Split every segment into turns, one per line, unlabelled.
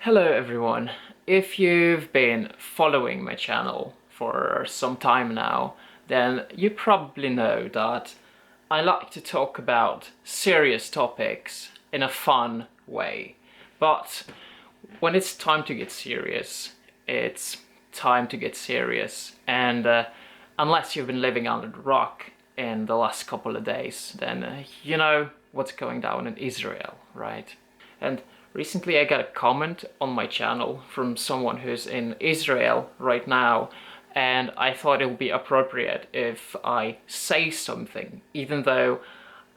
Hello everyone. If you've been following my channel for some time now, then you probably know that I like to talk about serious topics in a fun way. But when it's time to get serious, it's time to get serious. And unless you've been living under the rock in the last couple of days, then you know what's going down in Israel, right? And recently I got a comment on my channel from someone who's in Israel right now, and I thought it would be appropriate if I say something, even though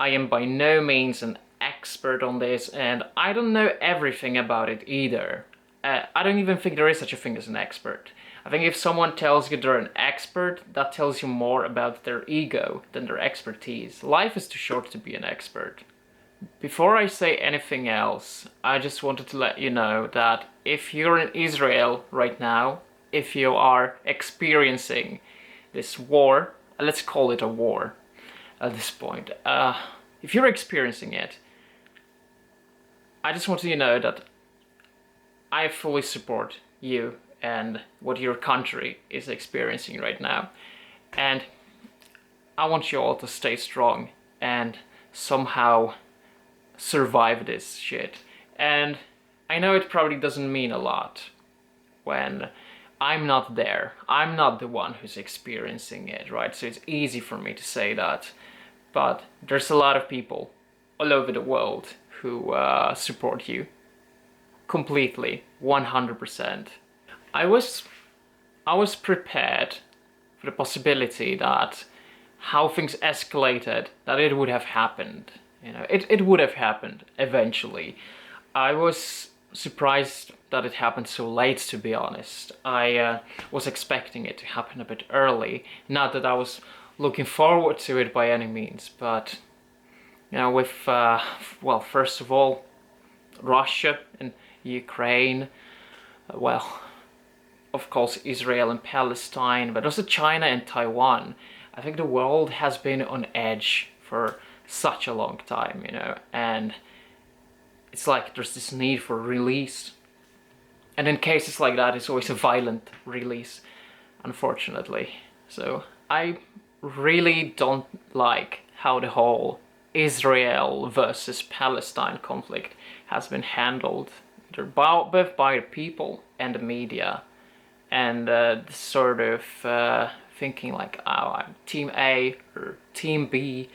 I am by no means an expert on this and I don't know everything about it either. I don't even think there is such a thing as an expert. I think if someone tells you they're an expert, that tells you more about their ego than their expertise. Life is too short to be an expert. Before I say anything else, I just wanted to let you know that if you're in Israel right now, if you are experiencing this war, let's call it a war at this point, if you're experiencing it, I just want you to know that I fully support you and what your country is experiencing right now. And I want you all to stay strong and somehow survive this shit. And I know it probably doesn't mean a lot when I'm not there. I'm not the one who's experiencing it, right? So it's easy for me to say that. But there's a lot of people all over the world who support you completely, 100%. I was prepared for the possibility that how things escalated, that it would have happened. You know, it would have happened eventually. I was surprised that it happened so late, to be honest. I was expecting it to happen a bit early. Not that I was looking forward to it by any means, but you know, with well, first of all, Russia and Ukraine, well, of course, Israel and Palestine, but also China and Taiwan. I think the world has been on edge for such a long time, you know, and it's like there's this need for release. And in cases like that, it's always a violent release, unfortunately. So I really don't like how the whole Israel versus Palestine conflict has been handled, both by the people and the media, and this sort of thinking like, oh, I'm Team A or Team B,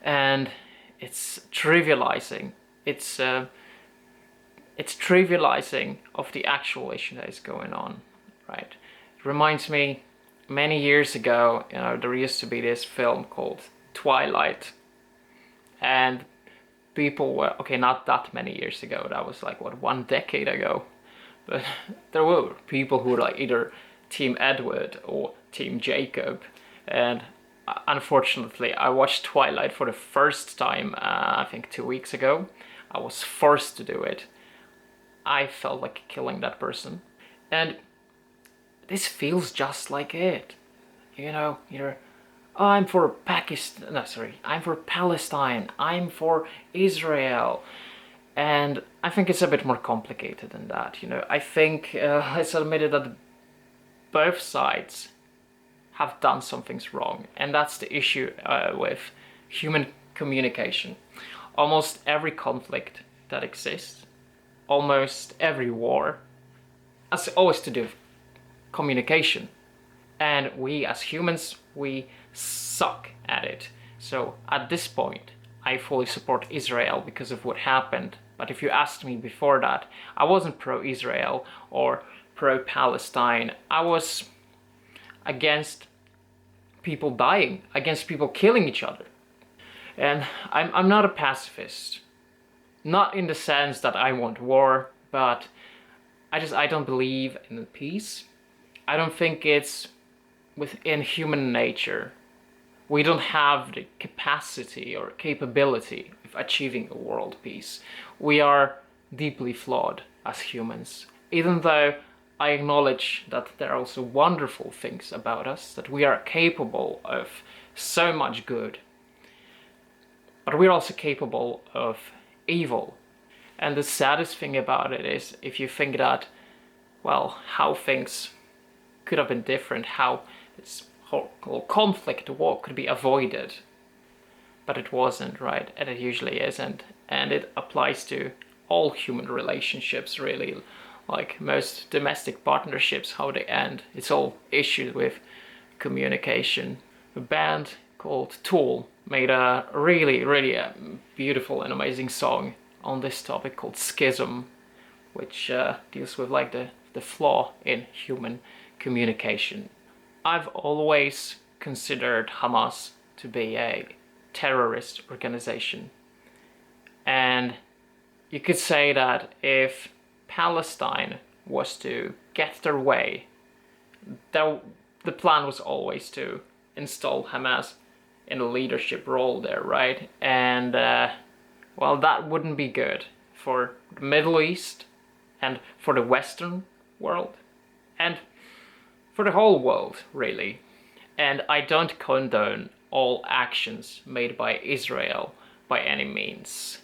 and it's trivializing. It's trivializing of the actual issue that is going on, right? It reminds me, many years ago, you know, there used to be this film called Twilight, and people were, okay, not that many years ago, that was like, what, 1 decade ago, but there were people who were like either Team Edward or Team Jacob, and unfortunately I watched Twilight for the first time, I think 2 weeks ago. I was forced to do it. I felt like killing that person, and this feels just like it. You know, you're, oh, I'm for Pakistan, no, sorry, I'm for Palestine, I'm for Israel. And I think it's a bit more complicated than that, you know. I think it's admitted that both sides have done some things wrong, and that's the issue with human communication. Almost every conflict that exists, almost every war, has always to do with communication. And we as humans, we suck at it. So at this point, I fully support Israel because of what happened. But if you asked me before that, I wasn't pro-Israel or pro-Palestine. I was against people dying, against people killing each other. And I'm not a pacifist. Not in the sense that I want war, but I don't believe in peace. I don't think it's within human nature. We don't have the capacity or capability of achieving a world peace. We are deeply flawed as humans. Even though I acknowledge that there are also wonderful things about us, that we are capable of so much good, but we're also capable of evil. And the saddest thing about it is, if you think that, well, how things could have been different, how this whole conflict, the war, could be avoided. But it wasn't, right? And it usually isn't. And it applies to all human relationships, really. Like most domestic partnerships, how they end, it's all issued with communication. A band called Tool made a really beautiful and amazing song on this topic called Schism, which deals with like the flaw in human communication. I've always considered Hamas to be a terrorist organization, and you could say that if Palestine was to get their way, the plan was always to install Hamas in a leadership role there, right? And well, that wouldn't be good for the Middle East and for the Western world and for the whole world, really. And I don't condone all actions made by Israel by any means,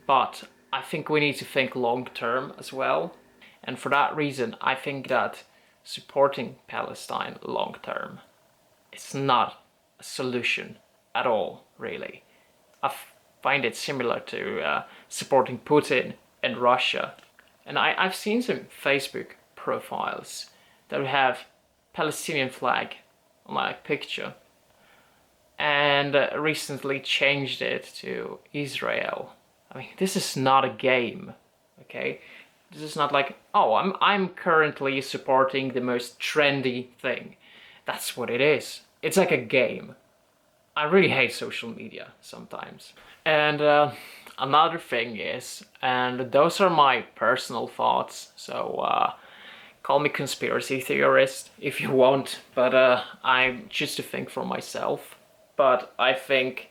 but I think we need to think long term as well. And for that reason, I think that supporting Palestine long term is not a solution at all, really. I find it similar to supporting Putin and Russia. And I've seen some Facebook profiles that have Palestinian flag on my picture, and recently changed it to Israel. I mean, this is not a game, okay? This is not like, oh, I'm currently supporting the most trendy thing. That's what it is. It's like a game. I really hate social media sometimes. And another thing is, and those are my personal thoughts, so call me conspiracy theorist if you want, but I choose to think for myself. But I think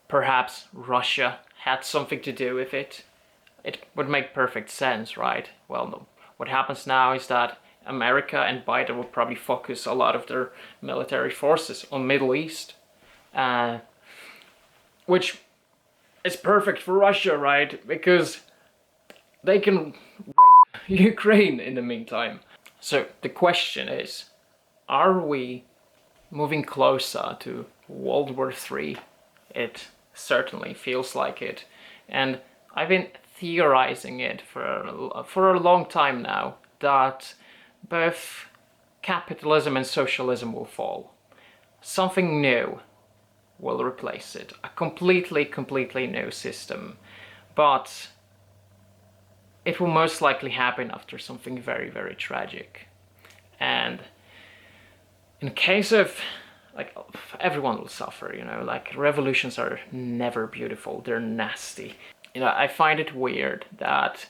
perhaps Russia had something to do with it. It would make perfect sense, right? Well, no. What happens now is that America and Biden will probably focus a lot of their military forces on Middle East, which is perfect for Russia, right? Because they can rape Ukraine in the meantime. So the question is, are we moving closer to World War III? It certainly feels like it. And I've been theorizing it for a long time now, that both capitalism and socialism will fall. Something new will replace it. A completely new system. But it will most likely happen after something very tragic. And in case of, like, everyone will suffer, you know, like revolutions are never beautiful, they're nasty. You know, I find it weird that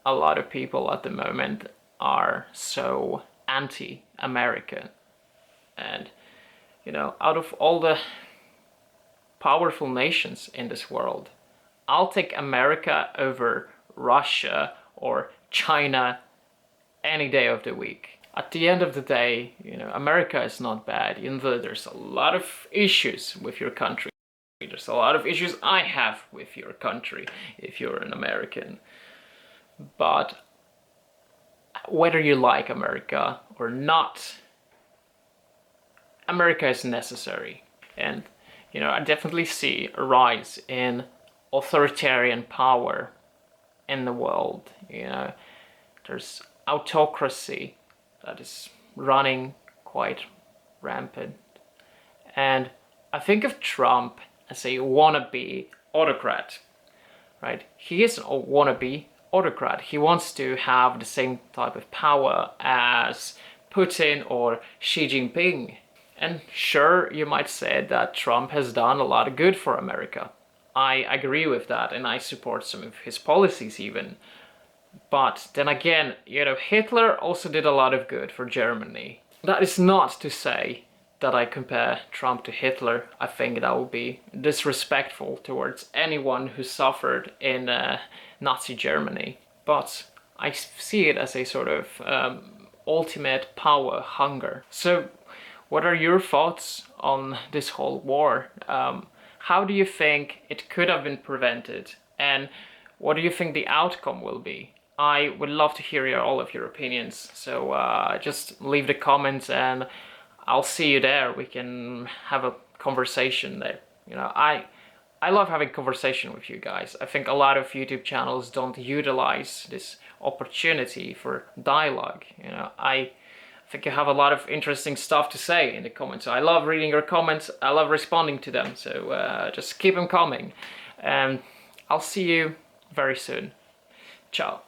a lot of people at the moment are so anti-American. And, you know, out of all the powerful nations in this world, I'll take America over Russia or China any day of the week. At the end of the day, you know, America is not bad, even though there's a lot of issues with your country. There's a lot of issues I have with your country if you're an American. But whether you like America or not, America is necessary. And, you know, I definitely see a rise in authoritarian power in the world. You know, there's autocracy that is running quite rampant. And I think of Trump as a wannabe autocrat, right? He is a wannabe autocrat. He wants to have the same type of power as Putin or Xi Jinping. And sure, you might say that Trump has done a lot of good for America. I agree with that, and I support some of his policies even. But then again, you know, Hitler also did a lot of good for Germany. That is not to say that I compare Trump to Hitler. I think that would be disrespectful towards anyone who suffered in Nazi Germany. But I see it as a sort of ultimate power hunger. So what are your thoughts on this whole war? How do you think it could have been prevented? And What do you think the outcome will be? I would love to hear all of your opinions. So just leave the comments and I'll see you there. We can have a conversation there. You know, I love having conversation with you guys. I think a lot of YouTube channels don't utilize this opportunity for dialogue. You know, I think you have a lot of interesting stuff to say in the comments. So I love reading your comments. I love responding to them. So just keep them coming. And I'll see you very soon. Ciao.